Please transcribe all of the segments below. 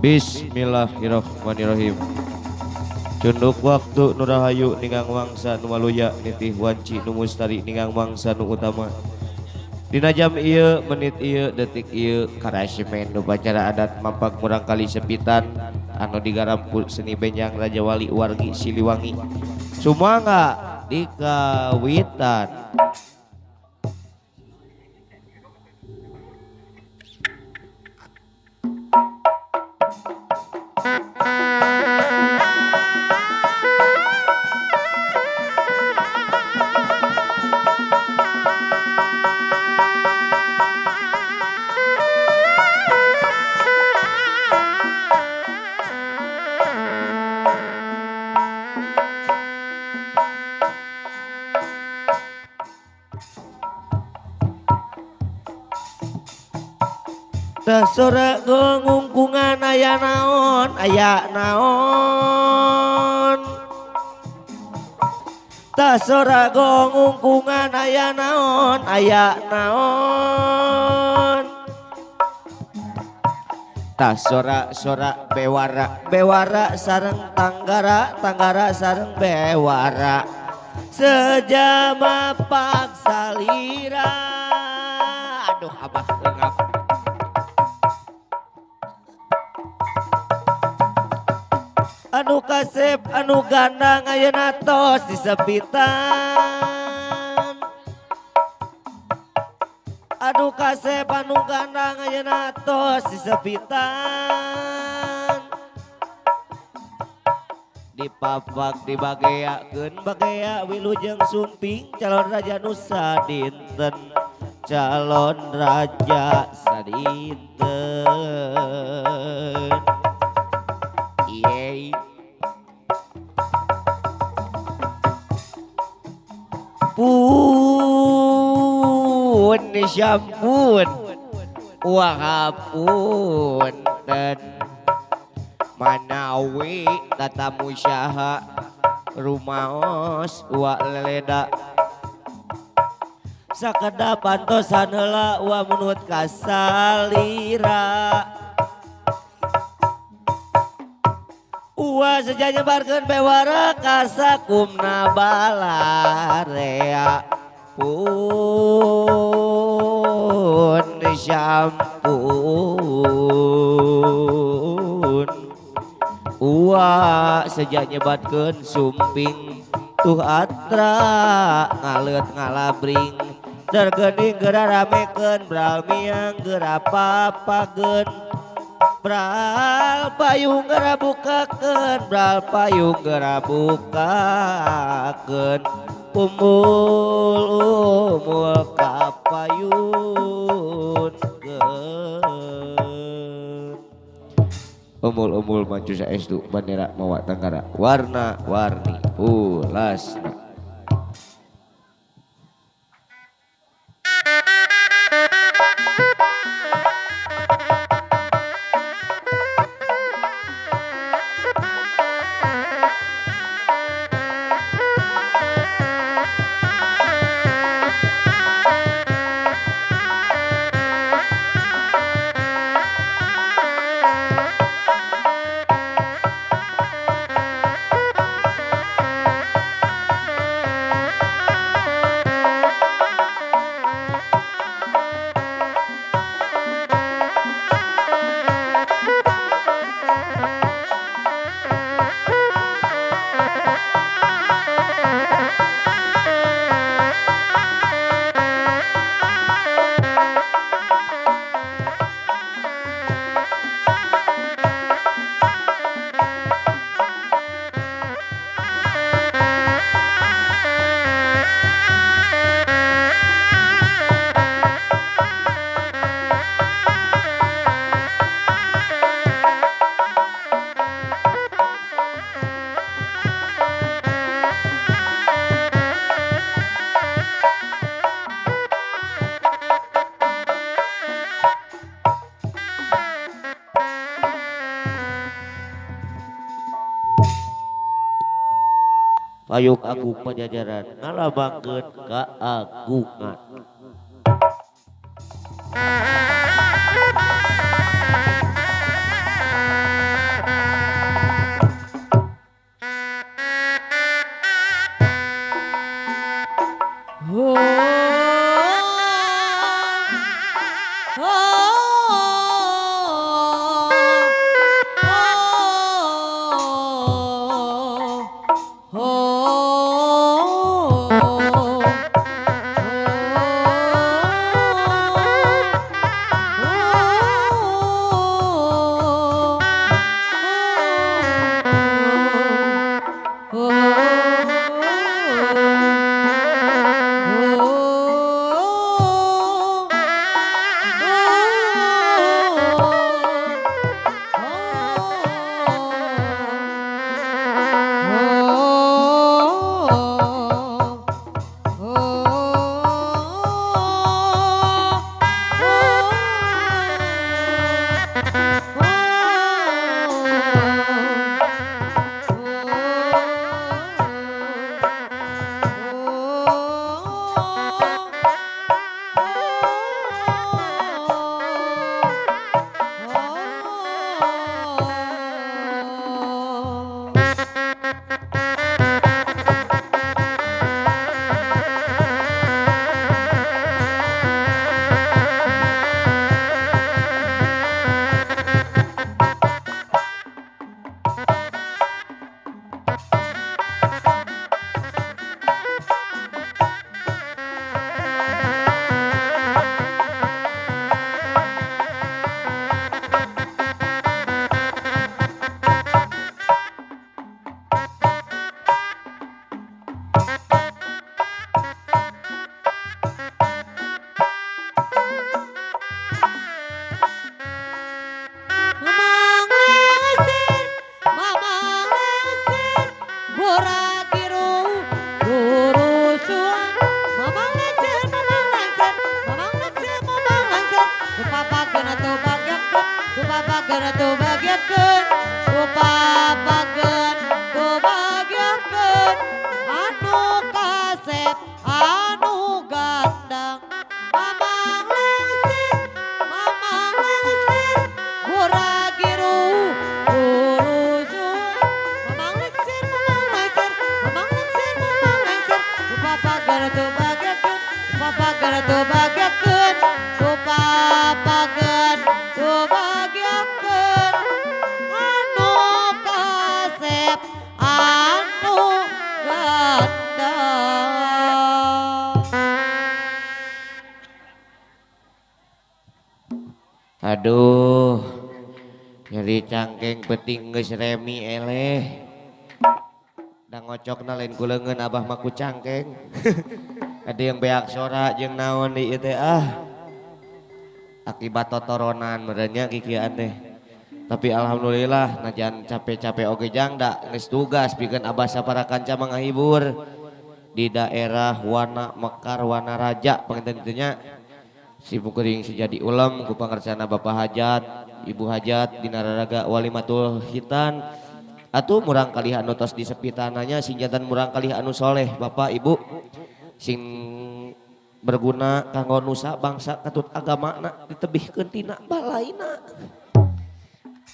Bismillahirrahmanirrahim. Cunduk waktu nurahayu ningang wangsa nu waluya nitih wanci nu mustari ningang wangsa nu utama. Dina jam ieu menit ieu detik ieu karasemen nu pacara adat mapak murang kali sepitan anu digarap ku seni benjang Raja Wali wargi Siliwangi. Sumangga dikawitan. Dasora ngungkungan aya naon aya naon. Dasora ngungkungan aya naon aya naon. Tasora sora bewara bewara sareng tanggara tanggara sareng bewara. Sejama paksa lira. Aduh abah engap. Anu kasep anu gandang ayeuna tos disepitan. Anu kasep anu gandang ayeuna tos disepitan. Dipapak dibageakeun bagea wilujeng sumping calon raja nu sadinten. Calon raja sadinten. Yeay. Pun syampun wahapun dan manawi tatamu syaha rumaos wa leleda sakada pantosan heula wa munut kasalira. Wa seja nyebarkeun bewara kasakumna balarea. Pun syampun wa seja nyebatkeun sumping tuh atra ngaleut ngalabring tergeuning geura ramekeun bral miang geura papageun. Bral payung geura bukakeun bral payung geura bukakeun. Umul kapayunkeun. Umul maju saestu bandera mawa tanggara warna-warni ulasna. Payung agung pajajaran ngalabangkeun kaagungan. Aduh, nyeri cangkeng penting geus remi eleh. Da ngocokna lain kuleungeun abah mah ku cangkeng. Ada yang beak sora jeung naon di ieu teh akibat totoronan merenya kikian teh. Tapi alhamdulillah najan capek-capek oge jang da geus tugas pikeun abah sapara kanca mangahibur di daerah Wana Mekar Wana Raja pangintennya. Si Pukering si jadi ulam ku pangarcana Bapak Hajat, Ibu Hajat dina raraga Walimatul Khitan. Atuh murang kalih anu tos disepitananya sing jantan murang kalih anu soleh Bapak Ibu sing berguna kanggo nusa bangsa katut agamana ditebihkeun tina balaina.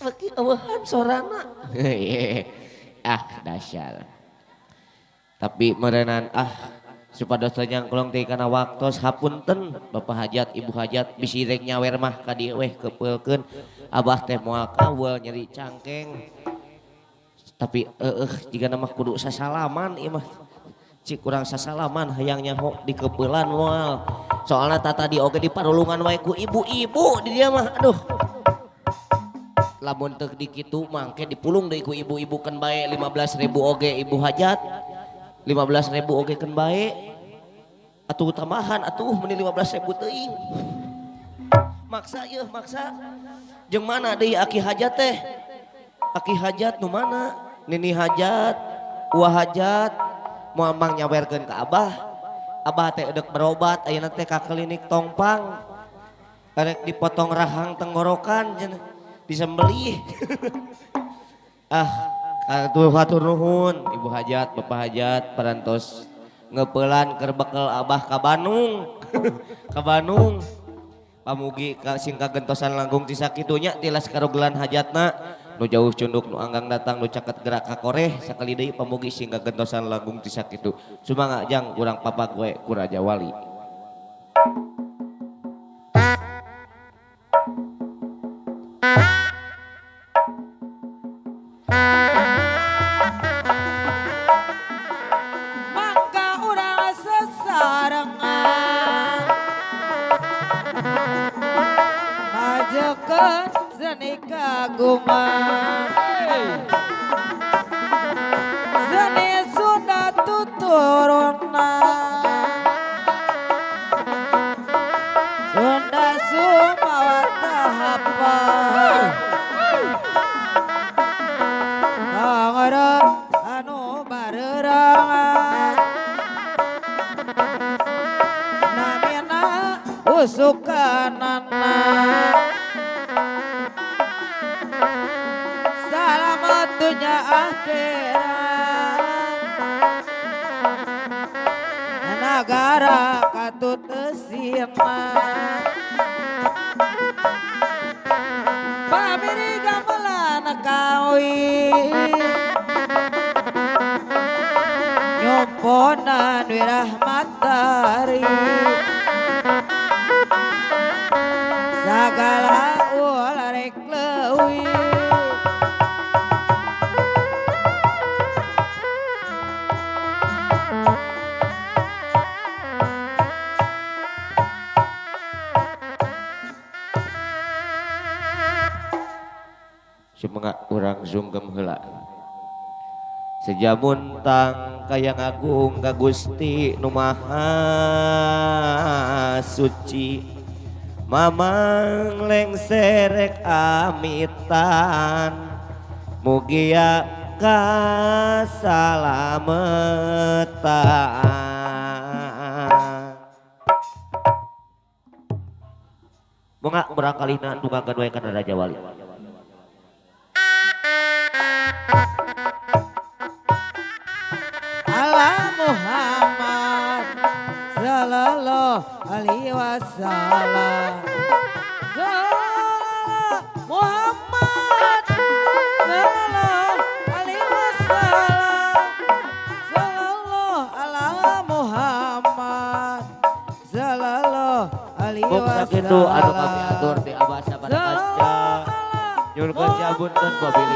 Beki eueuhan sorana. Dasyar. Tapi merenan supados nyangklong teh kana waktos hapunten Bapak Hajat Ibu Hajat bisi rek nyawer mah ka dieu weh kepeulkeun abah teh moal kaweul nyeri cangkeng. Tapi jika nama kudu sasalaman ieu mah cik kurang sasalaman hayang nyaho di kepeulan moal. Soalna tadi oge diparulungan wae ku ibu-ibu di dia mah aduh. Lamun teu dikitu mangke dipulung deui ku ibu-ibu keun bae 15.000 oge Ibu Hajat. 15.000 oge keun bae. Atuh tambahan atuh meni 15.000 teuing. Maksa yeuh maksa. Jeung mana deui Aki Hajat teh? Aki Hajat nu mana? Nini Hajat, Uwa Hajat, moal mang nyawerkeun ka abah. Abah teh eudek berobat ayeuna teh ka klinik Tongpang. Karek dipotong rahang tenggorokan disembelih. Hatur nuhun Ibu Hajat, Bapak Hajat parantos ngepeulan keur bekel abah ka Bandung. Ka Bandung. Pamugi sing kagentosan langgung ti sakitunya tilas karogelan hajatna nu jauh cunduk nu anggang datang nu caket gerak ka koreh sakali deui pamugi sing kagentosan langgung ti sakitu. Sumangga jang urang papa gue ku Raja Wali. Kaguman seni sudah tuturunan sudah sumawa tahapan pangarep anu barerangan namina usukanana dunya akhirat negara katut siema pamiri gambar wirahmatari sagala ulah rek leuwih Semenga urang sungkem heula sejamun tang kayang agung ka Gusti Nu Maha Suci mamang lengserek amitan mugia kasalametan bunga berangkalina tunggakan wae kana Raja Wali ala Muhammad sallallahu alaihi wasallam Muhammad sallallahu alaihi wasallam sallallahu ala Muhammad sallallahu alaihi Sakitu anu kami wasallam atur di abah sabaraha kaca nyuwun kunci apunten pabili